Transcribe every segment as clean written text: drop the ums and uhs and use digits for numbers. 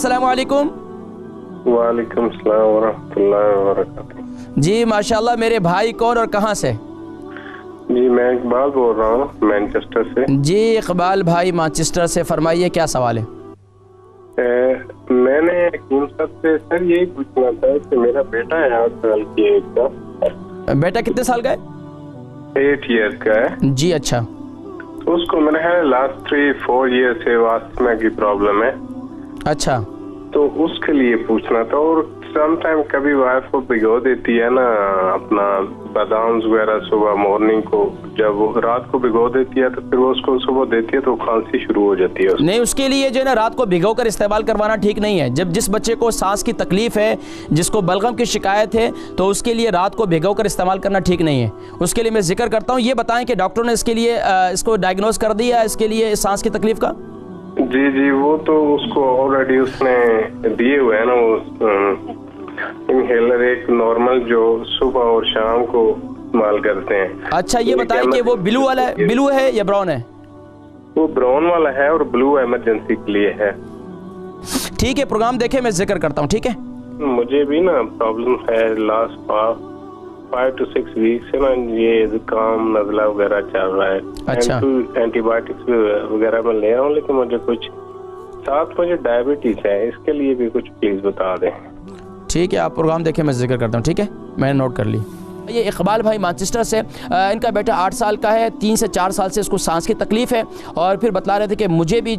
अस्सलामु अलैकुम। वालेकुम सलाम वरहमतुल्लाहि वबरकातुहू। जी माशाल्लाह। मेरे भाई कौन और कहाँ से? जी मैं इकबाल बोल रहा हूँ मैनचेस्टर से। जी इकबाल भाई मैनचेस्टर से, फरमाइए क्या सवाल है? मैंने हकीम साहब से सर यही पूछना था कि मेरा बेटा है 8 साल की एज का। बेटा कितने साल का है? 8 ईयर का है। जी अच्छा। तो उसको मेरा है लास्ट 3-4 ईयर से वास्मा की प्रॉब्लम है। अच्छा। तो उसके लिए पूछना था। और समटाइम कभी वाइफ को भिगो देती है ना अपना बादाम वगैरह सुबह मॉर्निंग को, जब वो रात को भिगो देती है तो फिर वो उसको सुबह देती है तो खांसी शुरू हो जाती है। नहीं, उसके लिए जो है ना रात को भिगो कर इस्तेमाल करवाना ठीक नहीं है। जब जिस बच्चे को सांस की तकलीफ है, जिसको बलगम की शिकायत है, तो उसके लिए रात को भिगो कर इस्तेमाल करना ठीक नहीं है। उसके लिए मैं जिक्र करता हूँ। ये बताएं कि डॉक्टर ने इसके लिए इसको डायग्नोज कर दिया इसके लिए सांस की तकलीफ का? जी जी, वो तो उसको ऑलरेडी उसने दिए हुए है ना वो इनहेलर, एक नॉर्मल जो सुबह और शाम को इस्तेमाल करते हैं। अच्छा, ये बताएं कि वो ब्लू वाला है, ब्लू है या ब्राउन है? वो ब्राउन वाला है और ब्लू इमरजेंसी के लिए है। ठीक है, प्रोग्राम देखे, मैं जिक्र करता हूँ। ठीक है। मुझे भी ना प्रॉब्लम है लास्ट 5 to 6 वीक से ना, ये जुकाम नजला वगैरह चल रहा है। अच्छा। एंटीबायोटिक्स वगैरह मैं ले रहा हूँ, लेकिन मुझे कुछ साथ मुझे डायबिटीज है, इसके लिए भी कुछ प्लीज बता दें। ठीक है, आप प्रोग्राम देखें, मैं जिक्र करता हूँ। ठीक है, मैंने नोट कर ली। ये इकबाल भाई मैनचेस्टर से, इनका बेटा 8 साल का है। 3 से 4 साल से इसको सांस की तकलीफ़ है। और फिर बता रहे थे कि मुझे भी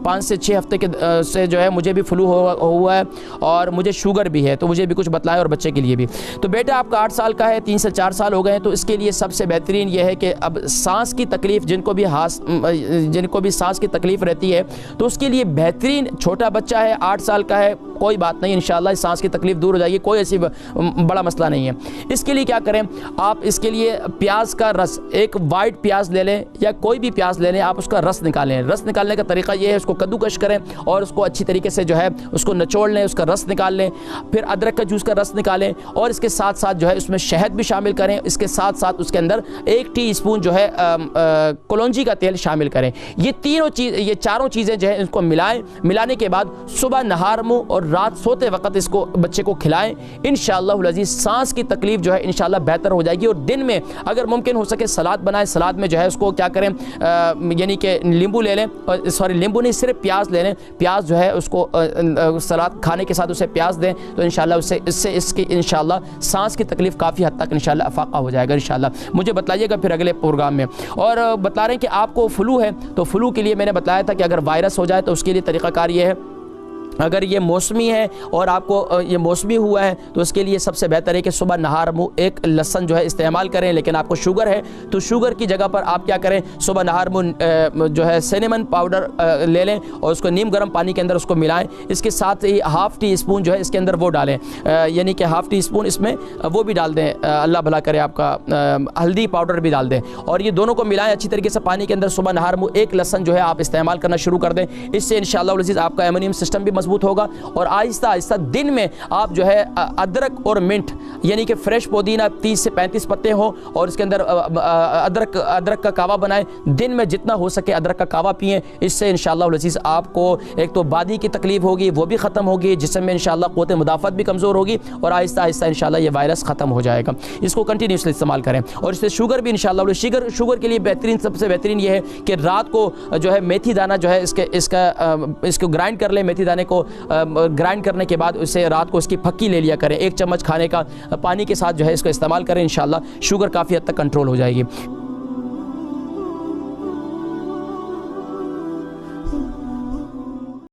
5 से 6 हफ्ते के से जो है मुझे भी फ्लू हुआ है और मुझे शुगर भी है, तो मुझे भी कुछ बतलाया और बच्चे के लिए भी। तो बेटा आपका 8 साल का है, 3 से 4 साल हो गए हैं। तो इसके लिए सबसे बेहतरीन ये है कि अब सांस की तकलीफ़ जिनको भी सांस की तकलीफ़ रहती है, तो उसके लिए बेहतरीन, छोटा बच्चा है 8 साल का है, कोई बात नहीं, इंशाल्लाह सांस की तकलीफ़ दूर हो जाएगी, कोई ऐसी बड़ा मसला नहीं है। इसके लिए क्या करें आप, इसके लिए प्याज का रस, एक वाइट प्याज ले लें या कोई भी प्याज ले लें, आप उसका रस निकालें। रस निकालने का तरीका ये है, उसको कद्दूकश करें और उसको अच्छी तरीके से जो है उसको निचोड़ लें, उसका रस निकाल लें। फिर अदरक का जूस का रस निकालें और इसके साथ साथ जो है उसमें शहद भी शामिल करें। इसके साथ साथ उसके अंदर 1 टीस्पून जो है कलौंजी का तेल शामिल करें। ये चारों चीज़ें जो है इनको मिलाएं। मिलाने के बाद सुबह नहार मुँह और रात सोते वक्त इसको बच्चे को खिलाएं। इंशाअल्लाह अज़ीज़ सांस की तकलीफ जो है इंशाअल्लाह बेहतर हो जाएगी। और दिन में अगर मुमकिन हो सके सलाद बनाएं। सलाद में जो है उसको क्या करें, यानी कि नींबू ले लें, और सॉरी नींबू नहीं, सिर्फ प्याज ले लें। प्याज जो है उसको सलाद खाने के साथ उसे प्याज दें, तो इंशाअल्लाह इससे इसकी इंशाअल्लाह सांस की तकलीफ काफ़ी हद तक इंशाअल्लाह अफाका हो जाएगा इंशाअल्लाह। मुझे बताइएगा फिर अगले प्रोग्राम में। और बता रहे हैं कि आपको फ्लू है, तो फ्लू के लिए मैंने बताया था कि अगर वायरस हो जाए तो उसके लिए तरीक़ाकार ये है, अगर ये मौसमी है और आपको ये मौसमी हुआ है तो उसके लिए सबसे बेहतर है कि सुबह नहार मुँह 1 लहसुन जो है इस्तेमाल करें। लेकिन आपको शुगर है तो शुगर की जगह पर आप क्या करें, सुबह नहार मुँह जो है सिनेमन पाउडर ले लें और उसको नीम गर्म पानी के अंदर उसको मिलाएं। इसके साथ ही ½ टीस्पून जो है इसके अंदर वो डालें, यानी कि ½ टीस्पून इसमें वो भी डाल दें, अल्लाह भला करे आपका, हल्दी पाउडर भी डाल दें। और ये दोनों को मिलाएं अच्छी तरीके से पानी के अंदर। सुबह नहार मुँह 1 लहसुन जो है आप इस्तेमाल करना शुरू कर दें। इससे इंशाअल्लाह अज़ीज़ आपका इम्यून सिस्टम भी मजबूत होगा। और आहिस्ता आहिस्ता दिन में आप जो है अदरक और मिंट, यानी कि फ्रेश पुदीना 30 से 35 पत्ते हो और इसके अंदर अदरक का कावा बनाएं। दिन में जितना हो सके अदरक का कावा पिएं। इससे इंशाअल्लाह अज़ीज़ आपको एक तो बादी की तकलीफ होगी वो भी ख़त्म होगी, जिसम में इंशाअल्लाह क़ुव्वत मुदाफ़त भी कमज़ोर होगी और आहिस्ता आहिस्ता इंशाअल्लाह ये वायरस ख़त्म हो जाएगा। इसको कंटिन्यूसली इस्तेमाल करें। और इससे शुगर भी इंशाअल्लाह, शुगर के लिए बेहतरीन, सबसे बेहतरीन ये है कि रात को जो है मेथी दाना जो है इसको ग्राइंड कर लें। मेथी दाने को ग्राइंड करने के बाद उसे रात को इसकी फक्की ले लिया करें। 1 चम्मच खाने का पानी के साथ जो है इसको इस्तेमाल करें। इंशाअल्लाह शुगर काफ़ी हद तक कंट्रोल हो जाएगी।